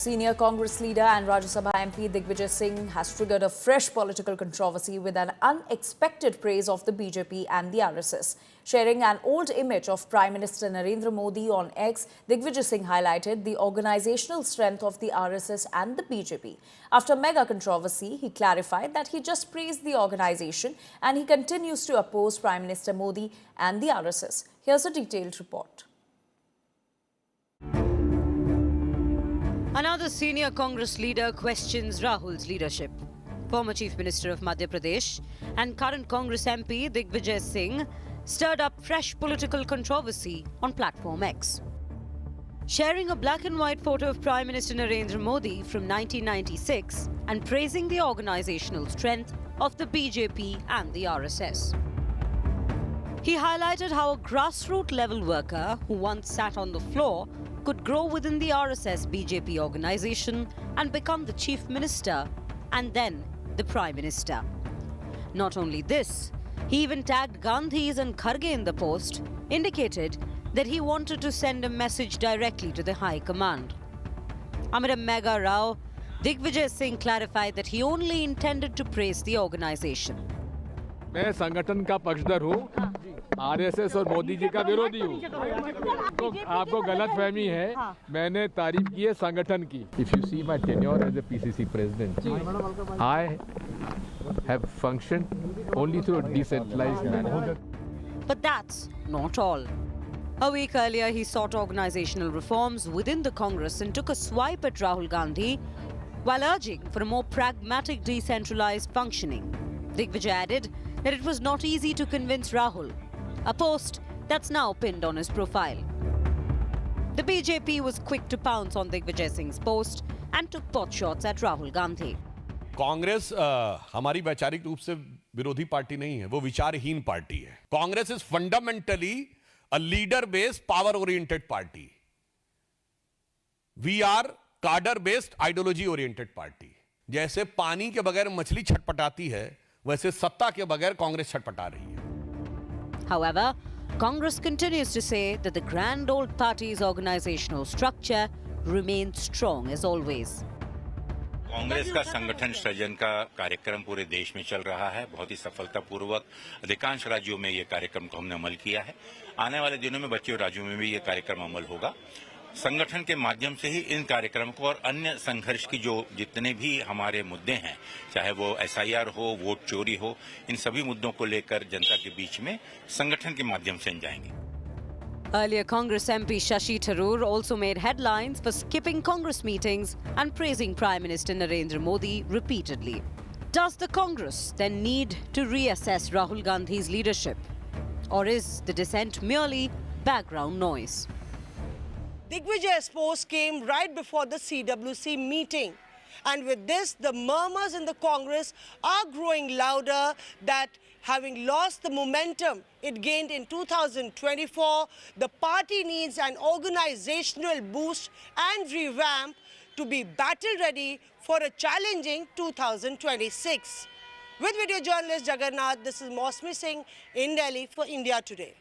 Senior Congress leader and Rajya Sabha MP Digvijay Singh has triggered a fresh political controversy with an unexpected praise of the BJP and the RSS. Sharing an old image of Prime Minister Narendra Modi on X, Digvijay Singh highlighted the organizational strength of the RSS and the BJP. After mega controversy, he clarified that he just praised the organization and he continues to oppose Prime Minister Modi and the RSS. Here's a detailed report. Another senior Congress leader questions Rahul's leadership. Former Chief Minister of Madhya Pradesh and current Congress MP Digvijay Singh stirred up fresh political controversy on Platform X. Sharing a black and white photo of Prime Minister Narendra Modi from 1996 and praising the organizational strength of the BJP and the RSS. He highlighted how a grassroots level worker who once sat on the floor could grow within the RSS-BJP organization and become the Chief Minister and then the Prime Minister. Not only this, he even tagged Gandhis and Kharge in the post, indicated that he wanted to send a message directly to the High Command. Amid a mega row, Digvijay Singh clarified that he only intended to praise the organization. मैं संगठन का पक्षधर हूँ, RSS और मोदी जी का विरोधी हूँ। तो आपको गलतफहमी है, मैंने तारीफ की है संगठन की। If you see my tenure as a PCC president, I have functioned only through a decentralized manner. But that's not all. A week earlier, he sought organizational reforms within the Congress and took a swipe at Rahul Gandhi while urging for a more pragmatic decentralized functioning. Digvijay added that it was not easy to convince Rahul, a post that's now pinned on his profile. The BJP was quick to pounce on Digvijay Singh's post and took potshots at Rahul Gandhi. Congress हमारी वैचारिक रूप से विरोधी party नहीं है, वो विचारहीन party है. Congress is fundamentally a leader based power oriented party. We are cadre based ideology oriented party. जैसे पानी के बगैर मछली छटपटाती है, वैसे सत्ता के बगैर कांग्रेस छटपटा रही है. However, Congress continues to say that the grand old party's organizational structure remains strong as always. Congress का संगठन सृजन का कार्यक्रम पूरे देश में चल रहा है. बहुत ही सफलतापूर्वक अधिकांश राज्यों में ये कार्यक्रम को हमने अमल किया है. आने वाले दिनों में बच्चे राज्यों में भी ये कार्यक्रम अमल होगा. संगठन के माध्यम से ही इन कार्यक्रमों को और अन्य संघर्ष की जो जितने भी हमारे मुद्दे हैं, चाहे वो एसआईआर हो, वोट चोरी हो, इन सभी मुद्दों को लेकर जनता के बीच में संगठन के माध्यम से जाएंगे. Earlier, Congress MP Shashi Tharoor also made headlines for skipping Congress meetings and praising Prime Minister Narendra Modi repeatedly. Does the Congress then need to reassess Rahul Gandhi's leadership? Or is the dissent merely background noise? Digvijay's post came right before the CWC meeting. And with this, the murmurs in the Congress are growing louder that having lost the momentum it gained in 2024, the party needs an organizational boost and revamp to be battle ready for a challenging 2026. With video journalist Jagannath, this is Mosmi Singh in Delhi for India Today.